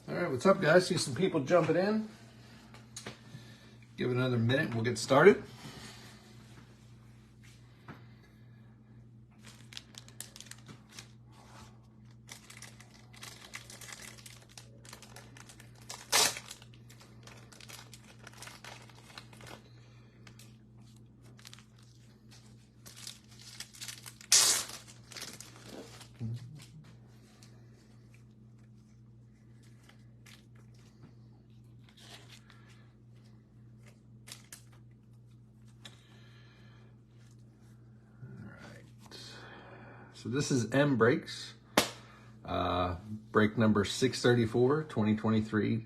All right, what's up, guys? See some people jumping in. Give it another minute and we'll get started. So this is M Breaks, break number 634, 2023,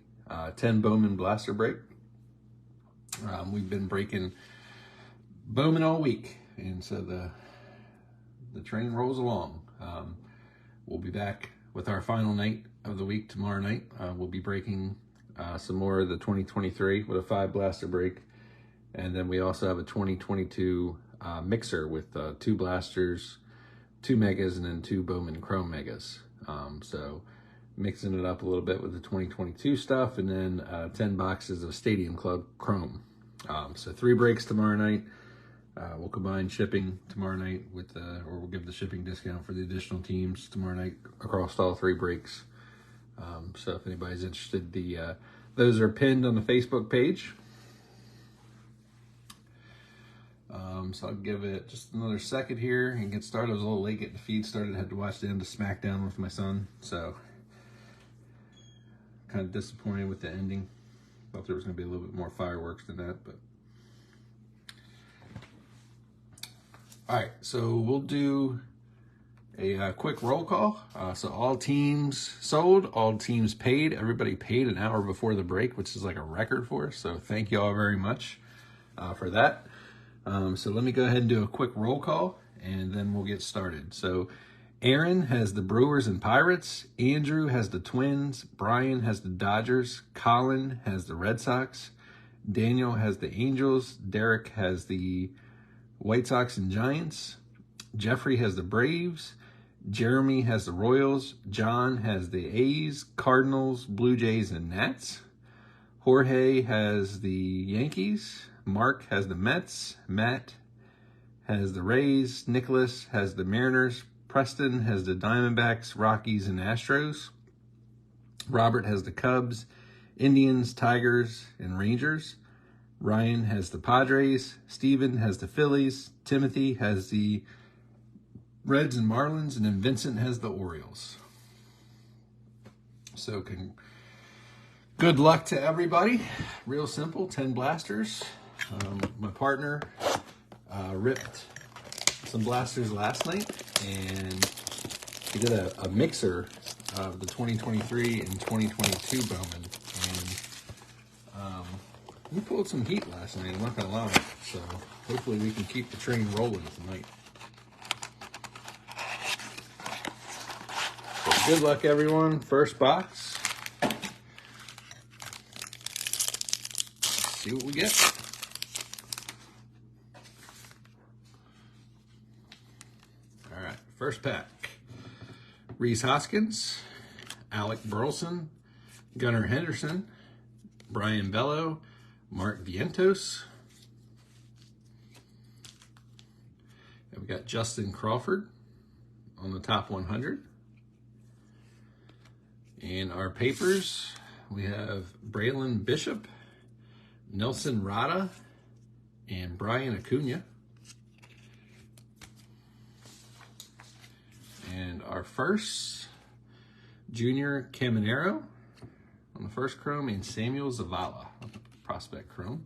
10 Bowman blaster break. We've been breaking Bowman all week, and so the train rolls along. We'll be back with our final night of the week tomorrow night. We'll be breaking some more of the 2023 with a 5 blaster break, and then we also have a 2022 mixer with 2 blasters, 2 megas, and then 2 Bowman Chrome megas. So mixing it up a little bit with the 2022 stuff, and then 10 boxes of Stadium Club Chrome. So 3 breaks tomorrow night. We'll combine shipping tomorrow night with, or we'll give the shipping discount for the additional teams tomorrow night across all 3 breaks. So if anybody's interested, those are pinned on the Facebook page. So I'll give it just another second here and get started. I was a little late getting the feed started. I had to watch the end of SmackDown with my son, so kind of disappointed with the ending. Thought there was going to be a little bit more fireworks than that, but all right. So we'll do a quick roll call. So all teams sold, all teams paid. Everybody paid an hour before the break, which is like a record for us. So thank you all very much for that. So let me go ahead and do a quick roll call, and then we'll get started. So Aaron has the Brewers and Pirates. Andrew has the Twins. Brian has the Dodgers. Colin has the Red Sox. Daniel has the Angels. Derek has the White Sox and Giants. Jeffrey has the Braves. Jeremy has the Royals. John has the A's, Cardinals, Blue Jays, and Nats. Jorge has the Yankees. Mark has the Mets. Matt has the Rays. Nicholas has the Mariners. Preston has the Diamondbacks, Rockies, and Astros. Robert has the Cubs, Indians, Tigers, and Rangers. Ryan has the Padres. Steven has the Phillies. Timothy has the Reds and Marlins. And then Vincent has the Orioles. So good luck to everybody. Real simple, 10 blasters. My partner ripped some blasters last night, and he did a mixer of the 2023 and 2022 Bowman, and we pulled some heat last night, I'm not gonna lie, so hopefully we can keep the train rolling tonight. So good luck, everyone. First box. Let's see what we get. First pack, Rhys Hoskins, Alec Burleson, Gunnar Henderson, Brian Bello, Mark Vientos. And we got Justin Crawford on the top 100. In our papers, we have Braylon Bishop, Nelson Rada, and Brian Acuna. our first Junior Caminero on the first chrome, and Samuel Zavala on the prospect chrome.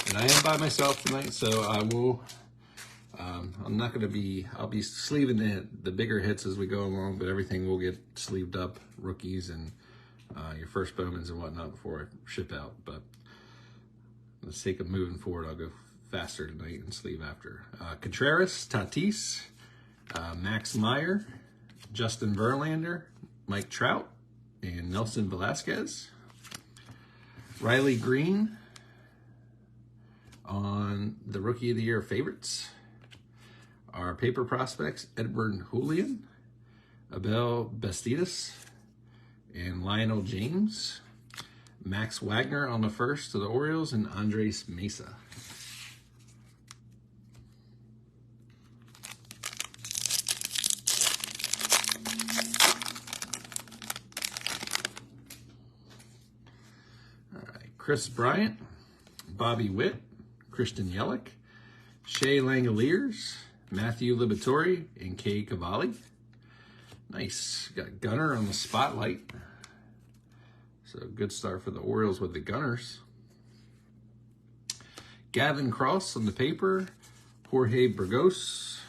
And I am by myself tonight, so I will, I'm not going to be, I'll be sleeving the bigger hits as we go along, but everything will get sleeved up, rookies and your first Bowmans and whatnot before I ship out. But for the sake of moving forward, I'll go faster tonight and sleeve after. Contreras, Tatis, Max Meyer, Justin Verlander, Mike Trout, and Nelson Velasquez. Riley Green on the Rookie of the Year favorites. Our paper prospects, Edward Julian, Abel Bastidas, and Lionel James. Max Wagner on the first to the Orioles, and Andres Mesa. All right, Chris Bryant, Bobby Witt, Christian Yelich, Shea Langoliers, Matthew Liberatore, and Kay Cavalli. Nice. Got Gunner on the spotlight. So good start for the Orioles with the Gunners. Gavin Cross on the paper. Jorge Burgos,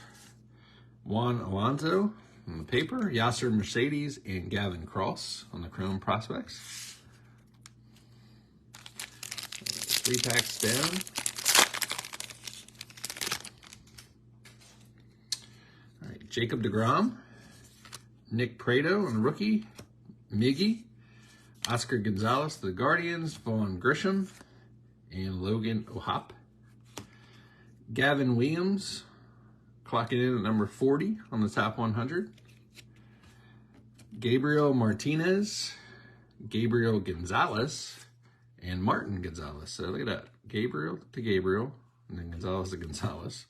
Juan Alonso on the paper. Yasser Mercedes and Gavin Cross on the Chrome prospects. 3 packs down. All right, Jacob deGrom, Nick Prado on the rookie, Miggy, Oscar Gonzalez to the Guardians, Vaughn Grisham, and Logan O'Hoppe. Gavin Williams clocking in at number 40 on the top 100. Gabriel Martinez, Gabriel Gonzalez, and Martin Gonzalez. So look at that. Gabriel to Gabriel, and then Gonzalez to Gonzalez.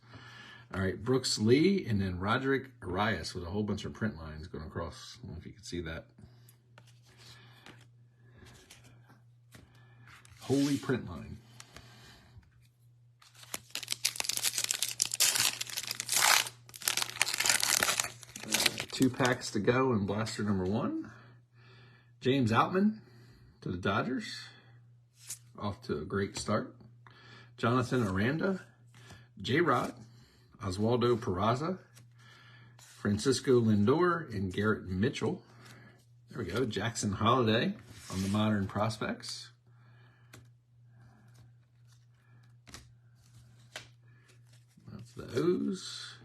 All right, Brooks Lee, and then Roderick Arias with a whole bunch of print lines going across. I don't know if you can see that. Holy print line. Right, 2 packs to go in blaster number 1. James Outman to the Dodgers. Off to a great start. Jonathan Aranda, J-Rod, Oswaldo Peraza, Francisco Lindor, and Garrett Mitchell. There we go. Jackson Holiday on the Modern Prospects. That's the O's.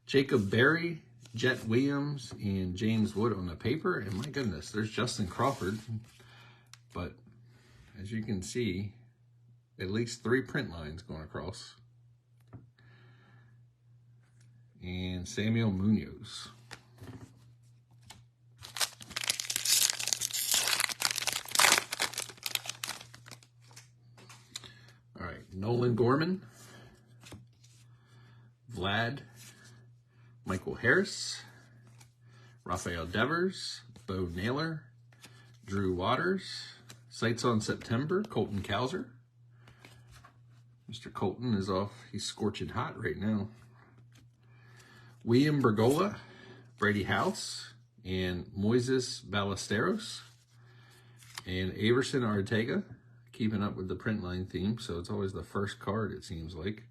Jacob Berry, Jet Williams, and James Wood on the paper. And my goodness, there's Justin Crawford. But as you can see, at least 3 print lines going across. And Samuel Munoz. All right, Nolan Gorman, Vlad, Michael Harris, Rafael Devers, Bo Naylor, Drew Waters, Sights on September, Colton Cowser. Mr. Colton is off. He's scorching hot right now. William Bergola, Brady House, and Moises Ballesteros, and Averson Ortega, keeping up with the print line theme, so it's always the first card, it seems like.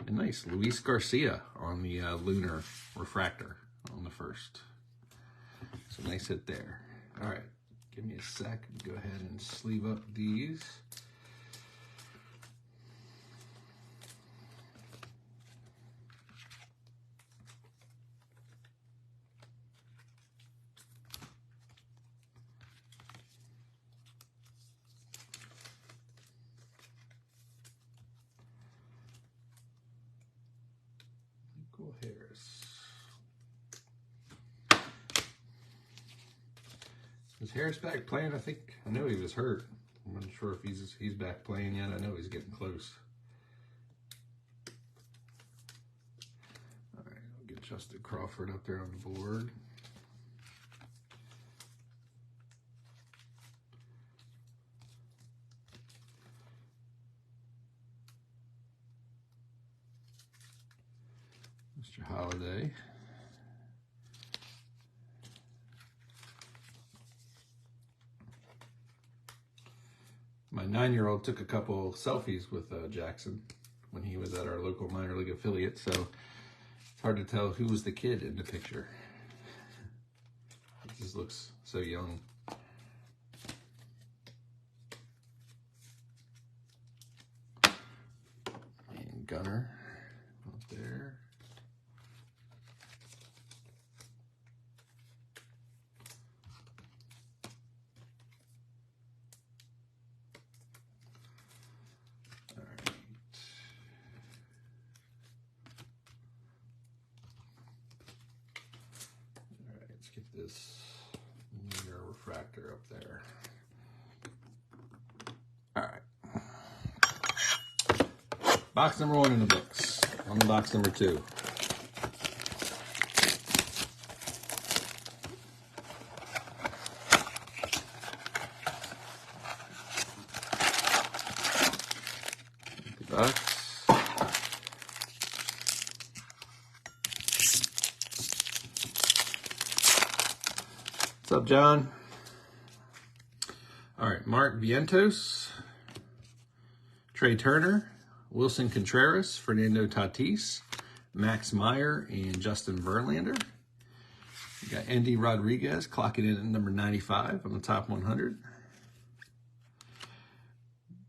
And nice, Luis Garcia on the Lunar Refractor on the first. So nice hit there. All right, give me a sec. Go ahead and sleeve up these. Harris. Is Harris back playing? I know he was hurt. I'm not sure if he's back playing yet. I know he's getting close. All right, I'll get Justin Crawford up there on the board. Mr. Holiday. My 9-year-old took a couple selfies with Jackson when he was at our local minor league affiliate, so it's hard to tell who was the kid in the picture. He just looks so young. And Gunner up there. Get this mirror refractor up there. All right. Box number 1 in the books. On to box number 2. The box. What's up, John? All right, Mark Vientos, Trey Turner, Wilson Contreras, Fernando Tatis, Max Meyer, and Justin Verlander. We got Andy Rodriguez clocking in at number 95 on the top 100.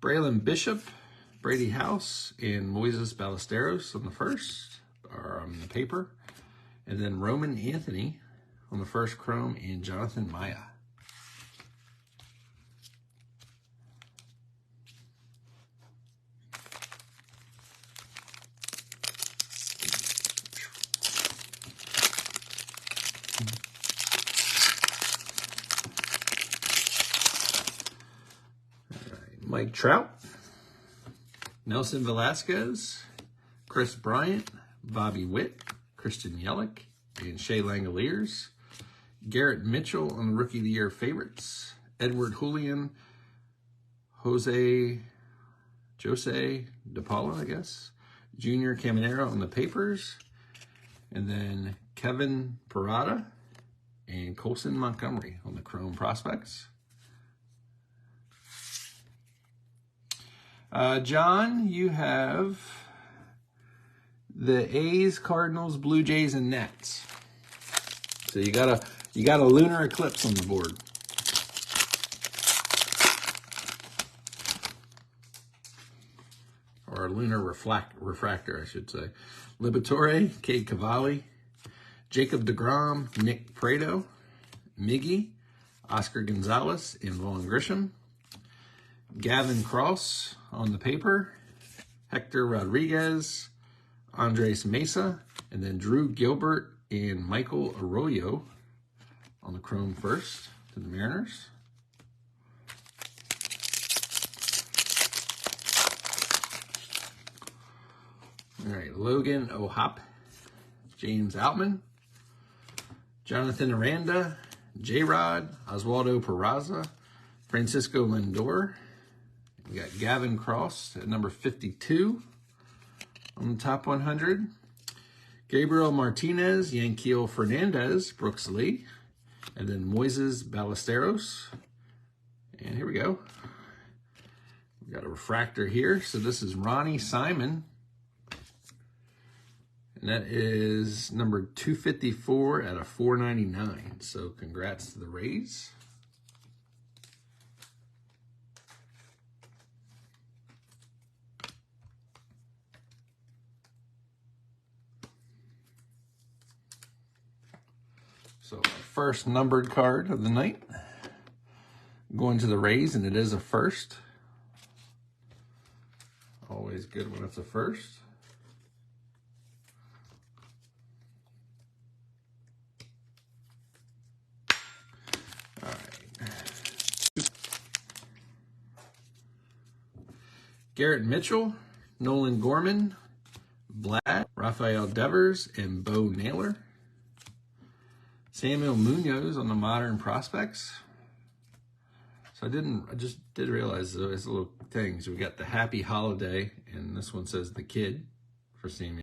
Braylon Bishop, Brady House, and Moises Ballesteros on the first, or on the paper. And then Roman Anthony on the first chrome, and Jonathan Maya. All right, Mike Trout, Nelson Velasquez, Chris Bryant, Bobby Witt, Christian Yelich, and Shea Langoliers. Garrett Mitchell on the Rookie of the Year favorites. Edward Julian, Jose DePaula, I guess. Junior Caminero on the papers. And then Kevin Parada and Colson Montgomery on the Chrome prospects. John, you have the A's, Cardinals, Blue Jays, and Nets. So you got a lunar eclipse on the board. Or a lunar refractor, I should say. Liberatore, Cade Cavalli, Jacob deGrom, Nick Prado, Miggy, Oscar Gonzalez, and Vaughn Grisham. Gavin Cross on the paper, Hector Rodriguez, Andres Mesa, and then Drew Gilbert and Michael Arroyo on the Chrome first to the Mariners. All right, Logan O'Hop, James Outman, Jonathan Aranda, J-Rod, Oswaldo Peraza, Francisco Lindor. We got Gavin Cross at number 52 on the top 100. Gabriel Martinez, Yanquiel Fernandez, Brooks Lee, and then Moises Ballesteros. And here we go. We got a refractor here. So this is Ronnie Simon. And that is number 254 out of 499. So congrats to the Rays. So our first numbered card of the night, going to the Rays, and it is a first. Always good when it's a first. All right. Garrett Mitchell, Nolan Gorman, Vlad, Rafael Devers, and Bo Naylor. Samuel Munoz on the Modern Prospects. So I just did realize there's a little thing. So we got the Happy Holiday, and this one says the Kid for Samuel.